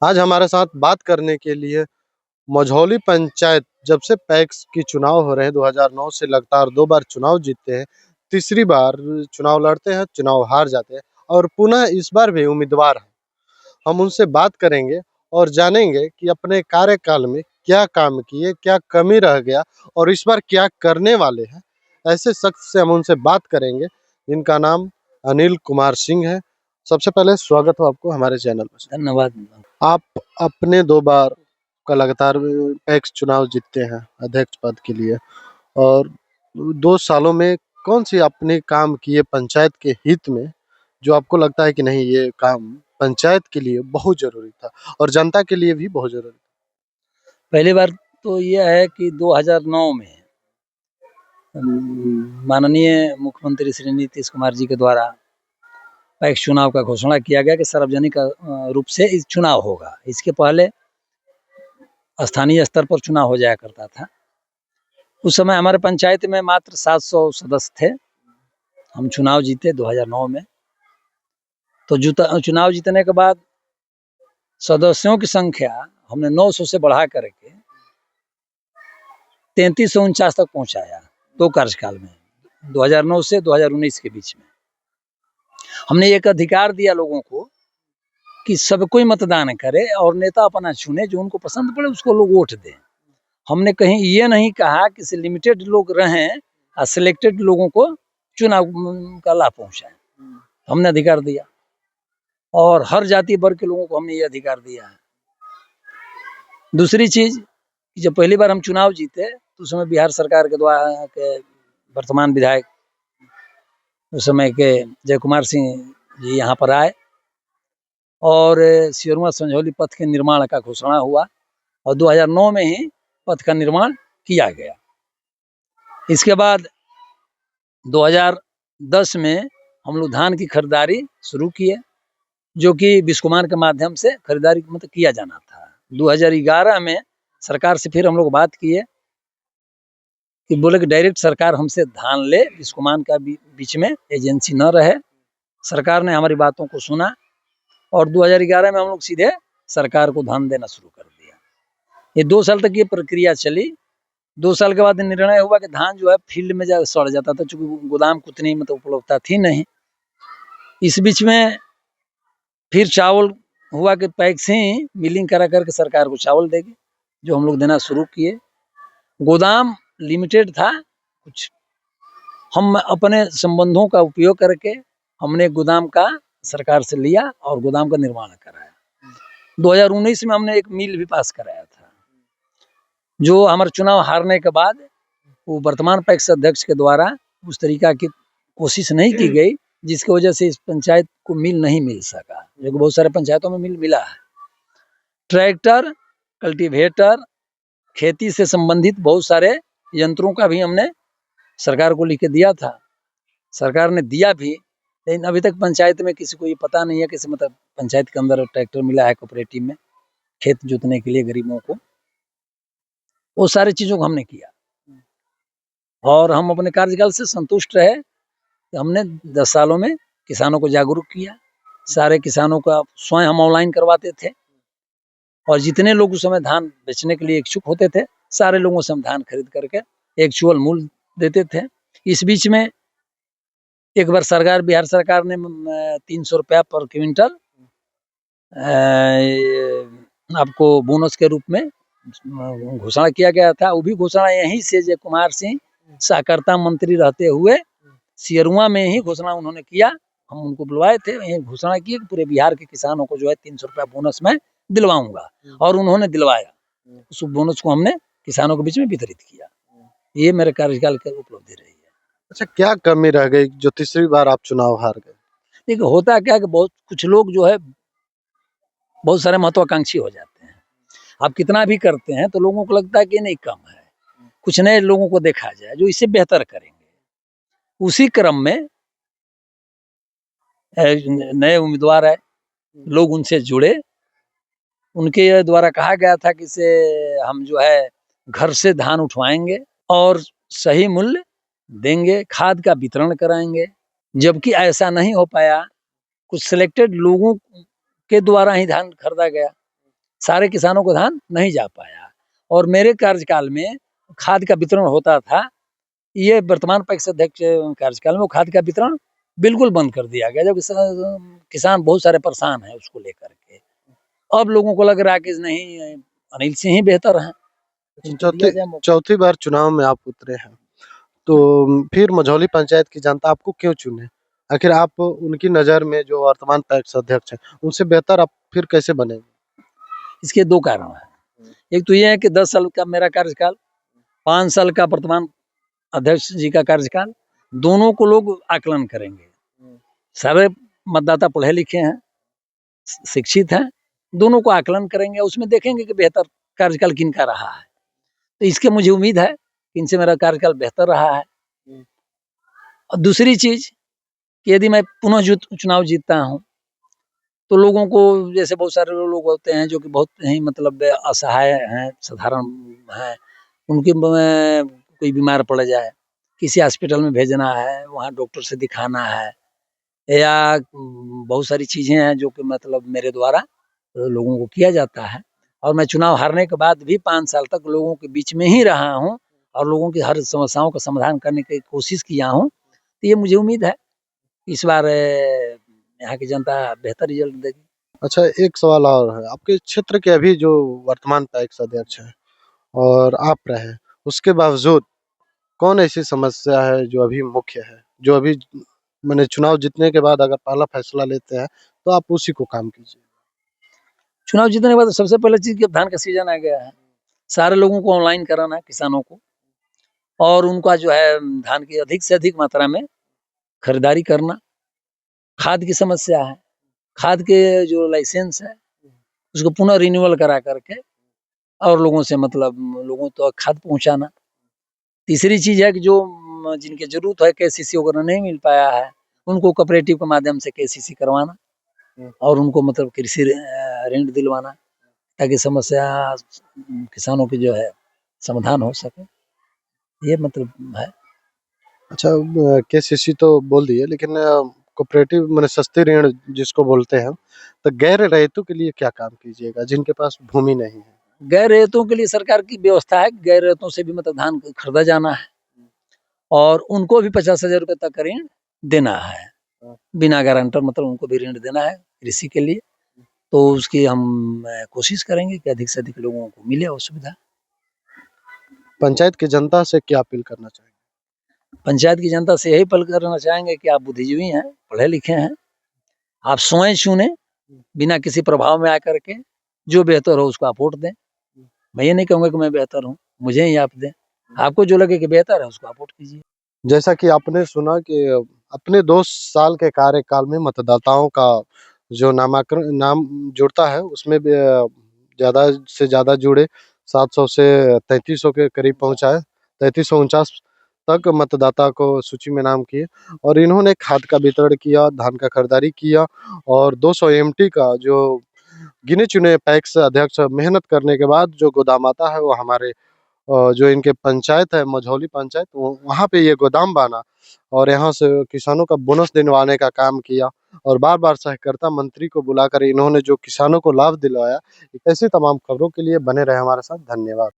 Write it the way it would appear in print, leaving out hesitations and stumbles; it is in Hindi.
आज हमारे साथ बात करने के लिए मझौली पंचायत जब से पैक्स की चुनाव हो रहे हैं 2009 से लगातार 2 बार चुनाव जीतते हैं, तीसरी बार चुनाव लड़ते हैं, चुनाव हार जाते हैं और पुनः इस बार भी उम्मीदवार हैं। हम उनसे बात करेंगे और जानेंगे कि अपने कार्यकाल में क्या काम किए, क्या कमी रह गया और इस बार क्या करने वाले हैं। ऐसे शख्स से हम उनसे बात करेंगे जिनका नाम अनिल कुमार सिंह है। सबसे पहले स्वागत हो आपको हमारे चैनल पर। धन्यवाद। आप अपने 2 बार का लगातार पैक्स चुनाव जीतते हैं अध्यक्ष पद के लिए और 2 सालों में कौन-सी आपने काम किए पंचायत के हित में, जो आपको लगता है कि नहीं ये काम पंचायत के लिए बहुत ज़रूरी था और जनता के लिए भी बहुत ज़रूरी था? पहली बार तो ये है कि 2009 में माननीय मुख्यमंत्री श्री नीतीश कुमार जी के द्वारा पैक्स चुनाव का घोषणा किया गया कि सार्वजनिक रूप से इस चुनाव होगा। इसके पहले स्थानीय स्तर पर चुनाव हो जाया करता था। उस समय हमारे पंचायत में मात्र 700 सदस्य थे। हम चुनाव जीते 2009 में। तो चुनाव जीतने के बाद सदस्यों की संख्या हमने 900 से बढ़ा करके 3349 तक पहुंचाया 2 कार्यकाल में, 2009 से 2019 के बीच में। हमने एक अधिकार दिया लोगों को कि सब कोई मतदान करे और नेता अपना चुने, जो उनको पसंद पड़े उसको लोग वोट दें। हमने कहीं ये नहीं कहा कि लिमिटेड लोग रहें और सिलेक्टेड लोगों को चुनाव का लाभ पहुंचाएं। हमने अधिकार दिया और हर जाति वर्ग के लोगों को हमने ये अधिकार दिया है। दूसरी चीज, जब पहली बार हम चुनाव जीते तो उस समय बिहार सरकार के द्वारा के वर्तमान विधायक उस समय के जय कुमार सिंह जी यहाँ पर आए और सियरुआ संझौली पथ के निर्माण का घोषणा हुआ और 2009 में ही पथ का निर्माण किया गया। इसके बाद 2010 में हम लोग धान की खरीदारी शुरू किए, जो कि विश्वकुमार के माध्यम से खरीदारी मतलब किया जाना था। 2011 में सरकार से फिर हम लोग बात किए कि बोले कि डायरेक्ट सरकार हमसे धान ले, विश्वकुमार का बीच में एजेंसी न रहे। सरकार ने हमारी बातों को सुना और 2011 में हम लोग सीधे सरकार को धान देना शुरू कर दिया। ये 2 साल तक ये प्रक्रिया चली। 2 साल के बाद निर्णय हुआ कि धान जो है फील्ड में जा सड़ जाता था, चूंकि गोदाम को उतनी मतलब उपलब्धता थी नहीं। इस बीच में फिर चावल हुआ कि पैक्स ही मिलिंग करा करके सरकार को चावल देगी, जो हम लोग देना शुरू किए। गोदाम लिमिटेड था कुछ, हम अपने संबंधों का उपयोग करके हमने गोदाम का सरकार से लिया और गोदाम का निर्माण कराया। 2019 में हमने एक मिल भी पास कराया था, जो हमारे चुनाव हारने के बाद वो वर्तमान पैक्स अध्यक्ष के द्वारा उस तरीका की कोशिश नहीं की गई, जिसकी वजह से इस पंचायत को मिल नहीं मिल सका, जो कि बहुत सारे पंचायतों में मिल मिला है। ट्रैक्टर, कल्टीवेटर, खेती से संबंधित बहुत सारे यंत्रों का भी हमने सरकार को लिख के दिया था। सरकार ने दिया भी, लेकिन अभी तक पंचायत में किसी को ये पता नहीं है कि मतलब पंचायत के अंदर ट्रैक्टर मिला है कोऑपरेटिव में खेत जोतने के लिए गरीबों को। वो सारी चीज़ों को हमने किया और हम अपने कार्यकाल से संतुष्ट रहे। हमने 10 सालों में किसानों को जागरूक किया। सारे किसानों का स्वयं हम ऑनलाइन करवाते थे और जितने लोग उस समय धान बेचने के लिए इच्छुक होते थे, सारे लोगों से हम धान खरीद करके एक्चुअल मूल्य देते थे। इस बीच में एक बार बिहार सरकार ने 300 रुपया पर क्विंटल आपको बोनस के रूप में घोषणा किया गया था। वो भी घोषणा यहीं से जय कुमार सिंह सहकारिता मंत्री रहते हुए सियरुआ में ही घोषणा उन्होंने किया। हम उनको बुलवाए थे, यही घोषणा की कि पूरे बिहार के किसानों को जो है 300 रुपया बोनस में दिलवाऊंगा, और उन्होंने दिलवाया। उस बोनस को हमने किसानों के बीच में वितरित किया। ये मेरे कार्यकाल की उपलब्धि रही है। अच्छा, क्या कमी रह गई जो तीसरी बार आप चुनाव हार गए? देखिए, होता क्या है कि बहुत कुछ लोग जो है बहुत सारे महत्वाकांक्षी हो जाते हैं। आप कितना भी करते हैं तो लोगों को लगता है कि नहीं कम है, कुछ नए लोगों को देखा जाए जो इससे बेहतर करेंगे। उसी क्रम में नए उम्मीदवार आए, लोग उनसे जुड़े। उनके द्वारा कहा गया था कि इसे हम जो है घर से धान उठवाएंगे और सही मूल्य देंगे, खाद का वितरण कराएंगे। जबकि ऐसा नहीं हो पाया। कुछ सिलेक्टेड लोगों के द्वारा ही धान खरीदा गया। सारे किसानों को धान नहीं जा पाया। और मेरे कार्यकाल में खाद का वितरण होता था, ये वर्तमान पैक्स अध्यक्ष कार्यकाल में वो खाद का वितरण बिल्कुल बंद कर दिया गया, जब किसान बहुत सारे परेशान हैं उसको लेकर के। अब लोगों को लग रहा है कि नहीं, अनिल सिंह ही बेहतर हैं। चौथी बार चुनाव में आप उतरे हैं, तो फिर मझौली पंचायत की जनता आपको क्यों चुने? आखिर आप उनकी नज़र में जो वर्तमान पैक्स अध्यक्ष हैं, उनसे बेहतर आप फिर कैसे बनेंगे? इसके 2 कारण हैं। एक तो ये है कि 10 साल का मेरा कार्यकाल, 5 साल का वर्तमान अध्यक्ष जी का कार्यकाल, दोनों को लोग आकलन करेंगे। सारे मतदाता पढ़े लिखे हैं, शिक्षित हैं, दोनों को आकलन करेंगे, उसमें देखेंगे कि बेहतर कार्यकाल किनका रहा है। तो इसके मुझे उम्मीद है कि इनसे मेरा कार्यकाल बेहतर रहा है। और दूसरी चीज़ कि यदि मैं पुनः चुनाव जीतता हूँ, तो लोगों को, जैसे बहुत सारे लोग होते हैं जो कि बहुत ही मतलब असहाय हैं, साधारण हैं, उनकी कोई बीमार पड़ जाए, किसी हॉस्पिटल में भेजना है, वहाँ डॉक्टर से दिखाना है, या बहुत सारी चीज़ें हैं जो कि मतलब मेरे द्वारा लोगों को किया जाता है। और मैं चुनाव हारने के बाद भी 5 साल तक लोगों के बीच में ही रहा हूँ और लोगों की हर समस्याओं का समाधान करने की कोशिश किया हूँ। तो ये मुझे उम्मीद है इस बार यहाँ की जनता बेहतर रिजल्ट देगी। अच्छा, एक सवाल और है, आपके क्षेत्र के अभी जो वर्तमान पैक्स अध्यक्ष हैं और आप रहे, उसके बावजूद कौन ऐसी समस्या है जो अभी मुख्य है, जो अभी मैंने चुनाव जीतने के बाद अगर पहला फैसला लेते हैं तो आप उसी को काम कीजिए? चुनाव जीतने के बाद सबसे पहले चीज़ कि अब धान का सीजन आ गया है, सारे लोगों को ऑनलाइन कराना है, किसानों को, और उनका जो है धान की अधिक से अधिक मात्रा में खरीदारी करना। खाद की समस्या है, खाद के जो लाइसेंस है उसको पुनः रिन्यूअल करा करके और लोगों से मतलब लोगों तक खाद पहुँचाना। तीसरी चीज़ है कि जो जिनकी ज़रूरत है, केसीसी वगैरह नहीं मिल पाया है, उनको कोऑपरेटिव के माध्यम से केसीसी करवाना और उनको मतलब कृषि ऋण दिलवाना, ताकि समस्या किसानों की जो है समाधान हो सके। ये मतलब है। अच्छा, केसीसी तो बोल दिए, लेकिन कोऑपरेटिव माने सस्ते ऋण जिसको बोलते हैं, तो गैर रैयतों के लिए क्या काम कीजिएगा जिनके पास भूमि नहीं है? गैर रैयतों के लिए सरकार की व्यवस्था है, गैर रैयतों से भी मतलब धान खरीदा जाना है और उनको भी 50,000 रुपए तक का ऋण देना है, बिना गारंटर, मतलब उनको भी ऋण देना है कृषि के लिए। तो उसकी हम कोशिश करेंगे कि अधिक से अधिक लोगों को मिले वो सुविधा। पंचायत की जनता से क्या अपील करना चाहेंगे? पंचायत की जनता से यही अपील करना चाहेंगे कि आप बुद्धिजीवी हैं, पढ़े लिखे हैं, आप स्वयं चुने, बिना किसी प्रभाव में आकर के जो बेहतर हो उसको आप वोट दें। मैं ये नहीं कहूँगा कि मैं बेहतर हूँ, मुझे ही आप दें। आपको जो लगे कि बेहतर है उसको आप वोट कीजिए। जैसा कि आपने सुना कि अपने 2 साल के कार्यकाल में मतदाताओं का जो नाम जुड़ता है, उसमें भी ज़्यादा से ज़्यादा जुड़े, 700 से 3300 के करीब पहुँचाए, 3349 तक मतदाता को सूची में नाम किए और इन्होंने खाद का वितरण किया, धान का खरीदारी किया और 200 एमटी का जो गिने-चुने पैक्स अध्यक्ष मेहनत करने के बाद जो गोदाम आता है, वो हमारे जो इनके पंचायत है, मझौली पंचायत, वहाँ पे ये गोदाम बना और यहाँ से किसानों का बोनस दिलवाने का काम किया और बार-बार सहकारिता मंत्री को बुलाकर इन्होंने जो किसानों को लाभ दिलवाया। ऐसी तमाम खबरों के लिए बने रहे हमारे साथ। धन्यवाद।